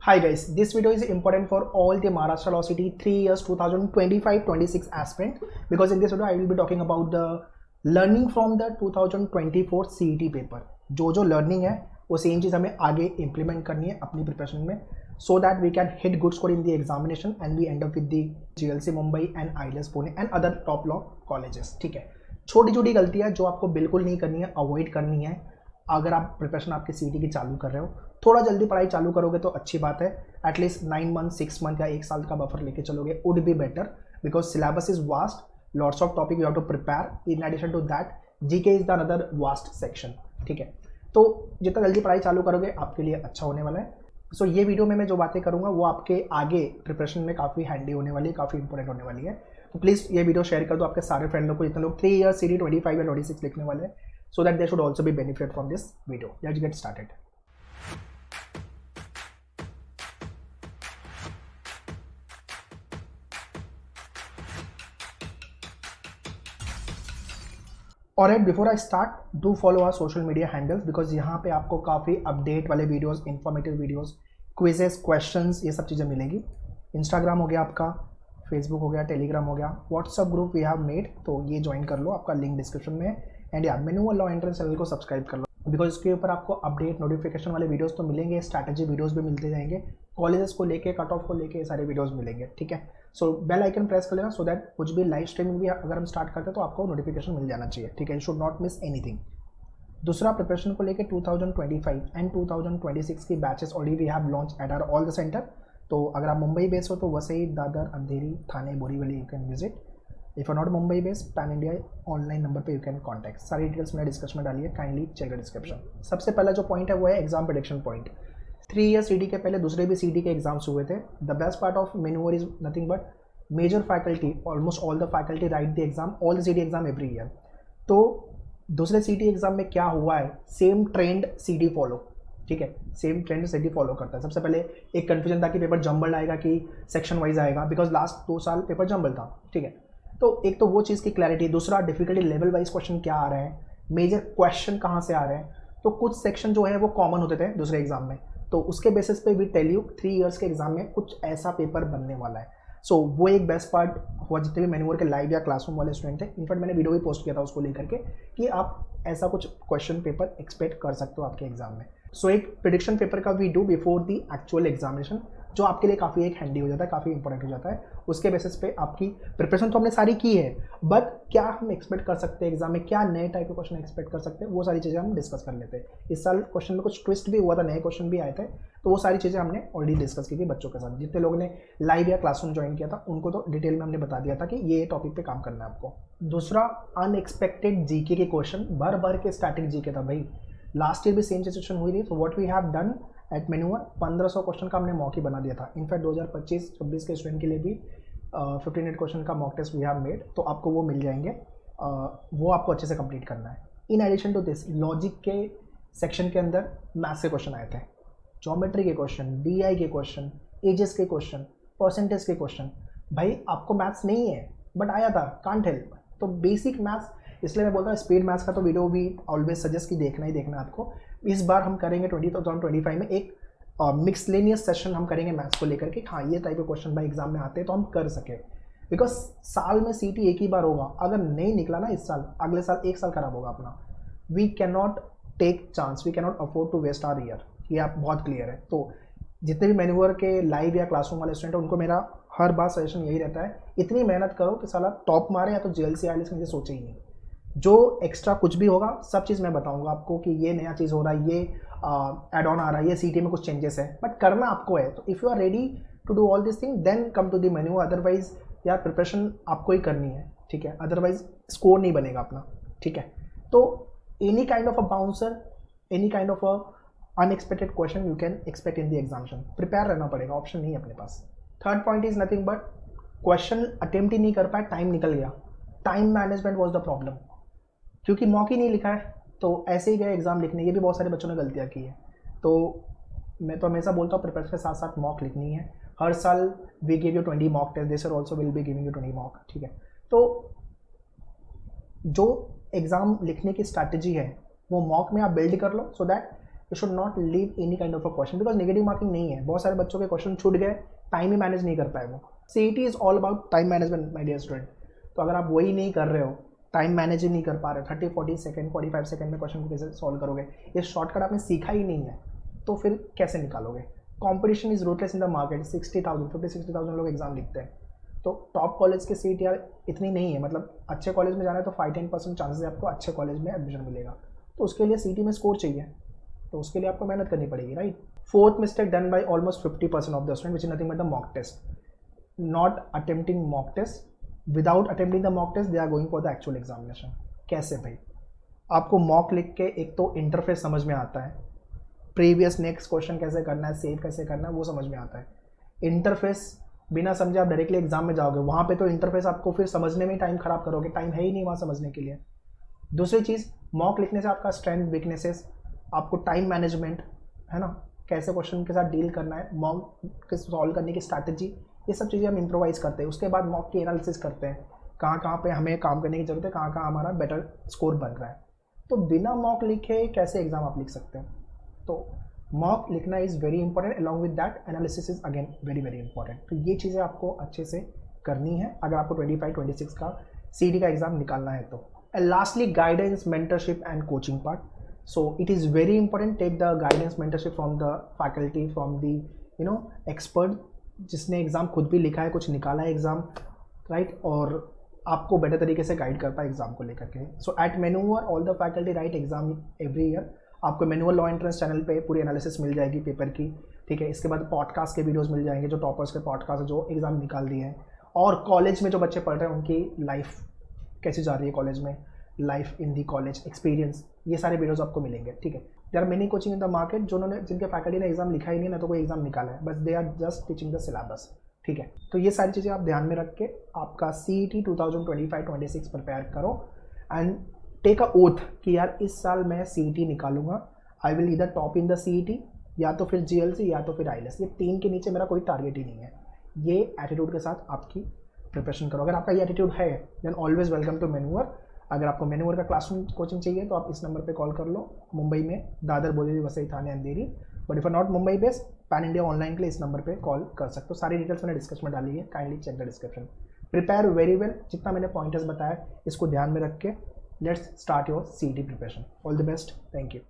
Hi guys, this video is important for all the Maharashtra Law City 3 years 2025-26 aspirant because in this video I will be talking about the learning from the 2024 CET paper. जो learning है वो same चीज़ हमें आगे implement करनी है अपनी preparation में so that we can hit good score in the examination and we end up with the GLC Mumbai and IELTS Pune and other top law colleges. ठीक है, छोटी छोटी गलतियाँ जो आपको बिल्कुल नहीं करनी है, अवॉइड करनी है अगर आप प्रिपरेशन आपकी सीटी की चालू कर रहे हो. थोड़ा जल्दी पढ़ाई चालू करोगे तो अच्छी बात है. एटलीस्ट 9 मंथ 6 मंथ या 1 साल का बफर लेके चलोगे would be better because syllabus is vast, lots of topic you have to prepare. In addition to that GK is the another vast section. ठीक है, तो जितना जल्दी पढ़ाई चालू करोगे आपके लिए अच्छा होने वाला है. सो ये वीडियो में मैं जो बातें करूँगा वो आपके आगे प्रिपरेशन में काफ़ी हैंडी होने वाली है, काफ़ी इंपॉर्टेंट होने वाली है. तो प्लीज़ ये वीडियो शेयर कर दो आपके सारे फ्रेंडों को जितने लोग 3 ईयर सीडी 25 या 26 लिखने वाले हैं, so that they should also be benefit from this video. Let's get started. Alright, before I start, do follow our social media handles because यहाँ पे आपको काफ़ी अपडेट वाले videos, informative videos, quizzes, questions, ये सब चीज़ें मिलेंगी. इंस्टाग्राम हो गया आपका, फेसबुक हो गया, टेलीग्राम हो गया, WhatsApp group we have made, तो ये ज्वाइन कर लो, आपका लिंक डिस्क्रिप्शन में है. एंड यार मैनुअल लॉ एंट्रेंस चैनल को सब्सक्राइब कर लो बिकॉज इसके ऊपर आपको अपडेट नोटिफिकेशन वाले वीडियोस तो मिलेंगे, स्ट्रैटेजी वीडियोस भी मिलते जाएंगे, कॉलेजेस को लेके, कट ऑफ को लेके ये सारे वीडियोस मिलेंगे. ठीक है, सो बेल आइकन प्रेस कर लेना सो दैट कुछ भी लाइव स्ट्रीमिंग भी अगर हम स्टार्ट करते हैं तो आपको नोटिफिकेशन मिल जाना चाहिए. ठीक है, you should not miss anything. दूसरा, प्रिपरेशन को लेके 2025 एंड 2026 की batches already we have launch at our all the center. तो अगर आप मुंबई बेस हो तो Vasai, Dadar, Andheri, Thane, Borivali you can visit. If you not Mumbai base, pan India online number पे यू कैन कॉन्टैक्ट. सारी डिटेल्स मैंने डिस्कशन में डाली है, काइंडली चेक द डिस्क्रिप्शन. सबसे पहला जो पॉइंट है वो है exam prediction point. 3 year CD के पहले दूसरे भी सीडी के एग्जाम्स हुए थे. द बेस्ट पार्ट ऑफ मेन्यूअर is nothing but major faculty, almost all the faculty write the exam, all the CD exam every year. तो दूसरे सीडी एग्जाम में क्या हुआ है, सेम ट्रेंड सीडी फॉलो. ठीक है, सेम ट्रेंड सीडी फॉलो करता है. सबसे पहले एक कन्फ्यूजन था कि पेपर जंबल आएगा कि सेक्शन वाइज आएगा बिकॉज लास्ट 2 साल पेपर जंबल था. ठीक है, तो एक तो वो चीज़ की क्लैरिटी. दूसरा, डिफिकल्टी लेवल वाइज क्वेश्चन क्या आ रहे हैं, मेजर क्वेश्चन कहाँ से आ रहे हैं. तो कुछ सेक्शन जो है वो कॉमन होते थे दूसरे एग्जाम में, तो उसके बेसिस पे वी टेल यू 3 ईयर्स के एग्जाम में कुछ ऐसा पेपर बनने वाला है. सो वो एक बेस्ट पार्ट हुआ जितने भी मैनुअर के लाइव या क्लासरूम वाले स्टूडेंट थे. इनफैक्ट मैंने वीडियो भी पोस्ट किया था उसको लेकर के कि आप ऐसा कुछ क्वेश्चन पेपर एक्सपेक्ट कर सकते हो आपके एग्जाम में. सो एक प्रिडिक्शन पेपर का we do before the actual examination जो आपके लिए काफ़ी एक हैंडी हो जाता है, काफ़ी इंपॉर्टेंट हो जाता है. उसके बेसिस पे आपकी प्रिपरेशन तो हमने सारी की है, बट क्या हम एक्सपेक्ट कर सकते हैं एग्जाम में, क्या नए टाइप के क्वेश्चन एक्सपेक्ट कर सकते हैं, वो सारी चीज़ें हम डिस्कस कर लेते हैं. इस साल क्वेश्चन में कुछ ट्विस्ट भी हुआ था, नए क्वेश्चन भी आए थे, तो वो सारी चीज़ें हमने ऑलरेडी डिस्कस की थी बच्चों के साथ. जितने लोगों ने लाइव या क्लासरूम ज्वाइन किया था उनको तो डिटेल में हमने बता दिया था कि ये टॉपिक पे काम करना है आपको. दूसरा, अनएक्सपेक्टेड जीके के क्वेश्चन, भर के स्टैटिक जीके था भाई. लास्ट ईयर भी सेम सिचुएशन हुई थी. तो what we have done at मेन्यूअर, 1500 क्वेश्चन का हमने मॉक ही बना दिया था. इनफैक्ट 2025-26 के स्टूडेंट के लिए भी 1500 क्वेश्चन का mock test we have made, तो आपको वो मिल जाएंगे. वो आपको अच्छे से कंप्लीट करना है. In addition to this, logic के सेक्शन के अंदर मैथ्स के क्वेश्चन आए थे, ज्योमेट्री के क्वेश्चन, डीआई के क्वेश्चन, एजेस के क्वेश्चन, परसेंटेज के क्वेश्चन. भाई आपको मैथ्स नहीं है बट आया था, कांट हेल्प. तो बेसिक मैथ्स, इसलिए मैं बोलता हूँ स्पीड मैथ्स का तो वीडियो भी ऑलवेज सजेस्ट कि देखना ही देखना आपको. इस बार हम करेंगे 2025 में एक मिक्सलेनियस सेशन हम करेंगे मैथ्स को लेकर के. हाँ, ये टाइप के क्वेश्चन भाई एग्जाम में आते हैं तो हम कर सके बिकॉज साल में सीटी एक ही बार होगा. अगर नहीं निकला ना इस साल, अगले साल 1 साल खराब होगा अपना. We can not take chance, we can not afford to waste our year. ये आप बहुत क्लियर है. तो जितने भी मैन्यूअर के लाइव या क्लासरूम वाले स्टूडेंट हैं उनको मेरा हर बार सजेशन यही रहता है, इतनी मेहनत करो कि साला टॉप मारे या तो जेएलसी आईएलटीएस में सोचे ही नहीं. जो एक्स्ट्रा कुछ भी होगा सब चीज़ मैं बताऊंगा आपको कि ये नया चीज़ हो रहा है, ये एड ऑन आ रहा है, ये सीटी में कुछ चेंजेस है, बट करना आपको है. तो if you are ready to do all this thing then come to the menu. Otherwise यार प्रिपरेशन आपको ही करनी है. ठीक है, अदरवाइज स्कोर नहीं बनेगा अपना. ठीक है, तो any kind of a bouncer, any kind of a unexpected question you can expect in the examination. Prepare रहना पड़ेगा, ऑप्शन नहीं है अपने पास. Third point is nothing but question attempt ही नहीं कर पाए, टाइम निकल गया. Time management was the problem क्योंकि मॉक ही नहीं लिखा है तो ऐसे ही गए एग्जाम लिखने. ये भी बहुत सारे बच्चों ने गलतियाँ की है. तो मैं तो हमेशा बोलता हूँ प्रिपरेशन के साथ साथ मॉक लिखनी है. हर साल we give you 20 mock test, this year also will be giving you 20 mock. ठीक है, तो जो एग्ज़ाम लिखने की स्ट्रैटेजी है वो मॉक में आप बिल्ड कर लो so that you should not leave any kind of a question, because negative marking नहीं है। बहुत सारे बच्चों के क्वेश्चन छूट गए, टाइम ही मैनेज नहीं कर पाए वो। CET is all about time management my dear student. तो अगर आप वही नहीं कर रहे हो, टाइम मैनेज ही नहीं कर पा रहे हो, 30-40 सेकंड 45 सेकंड में क्वेश्चन को कैसे सॉल्व करोगे, ये शॉर्टकट आपने सीखा ही नहीं है, तो फिर कैसे निकालोगे। Competition is ruthless in the market. 50-60,000 लोग एग्जाम लिखते हैं, तो टॉप कॉलेज के सीट यार इतनी नहीं है, मतलब अच्छे कॉलेज में जाना है तो 5-10% चांसेस है आपको अच्छे कॉलेज में एडमिशन मिलेगा। तो उसके लिए सीटी में स्कोर चाहिए, तो उसके लिए आपको मेहनत करनी पड़ेगी, right. Fourth mistake done by almost 50% of the student which is nothing but the mock test. Not attempting mock test, without attempting the mock test they are going for the actual examination. कैसे भाई? आपको mock लिख के एक तो interface समझ में आता है, प्रीवियस नेक्स्ट क्वेश्चन कैसे करना है, सेव कैसे करना है वो समझ में आता है। इंटरफेस बिना समझे आप डायरेक्टली एग्जाम में जाओगे, वहाँ पे तो इंटरफेस आपको फिर समझने में ही टाइम खराब करोगे, टाइम है ही नहीं वहाँ समझने के लिए। दूसरी चीज़, मॉक लिखने से आपका स्ट्रेंथ वीकनेसेस, आपको टाइम मैनेजमेंट है ना, कैसे क्वेश्चन के साथ डील करना है, मॉक के सॉल्व करने की स्ट्रैटेजी, ये सब चीज़ें हम इम्प्रोवाइज़ करते हैं। उसके बाद मॉक की एनालिसिस करते हैं, कहाँ कहाँ पे हमें काम करने की जरूरत है, कहाँ कहाँ हमारा बेटर स्कोर बन रहा है। तो बिना मॉक लिखे कैसे एग्ज़ाम आप लिख सकते हैं? तो मॉक लिखना is very important, along with that analysis is again very very important. तो ये चीज़ें आपको अच्छे से करनी है अगर आपको 25-26 का सीडी का एग्ज़ाम निकालना है तो। And lastly, guidance, mentorship and coaching part. So it is very important, take the guidance mentorship from the faculty, from the expert जिसने एग्ज़ाम खुद भी लिखा है, कुछ निकाला है एग्ज़ाम, राइट, और आपको बेटर तरीके से गाइड कर पाए एग्ज़ाम को लेकर के। सो एट मैन्यूवर all the faculty write exam every year. आपको मैन्युअल लॉ एंट्रेंस चैनल पे पूरी एनालिसिस मिल जाएगी पेपर की, ठीक है। इसके बाद पॉडकास्ट के वीडियोस मिल जाएंगे, जो टॉपर्स के पॉडकास्ट जो एग्ज़ाम निकाल दिए हैं, और कॉलेज में जो बच्चे पढ़ रहे हैं उनकी लाइफ कैसी जा रही है कॉलेज में, life in the college experience, ये सारे वीडियोस आपको मिलेंगे, ठीक है। There are many coaching in the market जिनके फैकल्टी ने एग्जाम लिखा ही नहीं है, ना तो कोई एग्जाम निकाला है, बस they are just teaching the syllabus, ठीक है। तो ये सारी चीज़ें आप ध्यान में रख के आपका CET 2025-26 प्रिपेयर करो एंड टेक अ ओथ कि यार इस साल मैं CET निकालूंगा, I will either top in the CET, या तो फिर GLC या तो फिर IELTS, ये 3 के नीचे मेरा कोई टारगेट ही नहीं है। ये एटीट्यूड के साथ आपकी प्रिपरेशन करो। अगर आपका ये एटीट्यूड है then always welcome to manoeuvre. अगर आपको मैन्यूवर का क्लासरूम कोचिंग चाहिए तो आप इस नंबर पे कॉल कर लो, मुंबई में Dadar, Borivali, Vasai, Thane, Andheri. But if are not Mumbai based, pan India online के लिए इस नंबर पे कॉल कर सकते हो। सारी डिटेल्स मैंने डिस्कशन में डाली है, kindly check the description. Prepare very well, जितना मैंने पॉइंटर्स बताया इसको ध्यान में रख के let's start your CET preparation. All the best, thank you.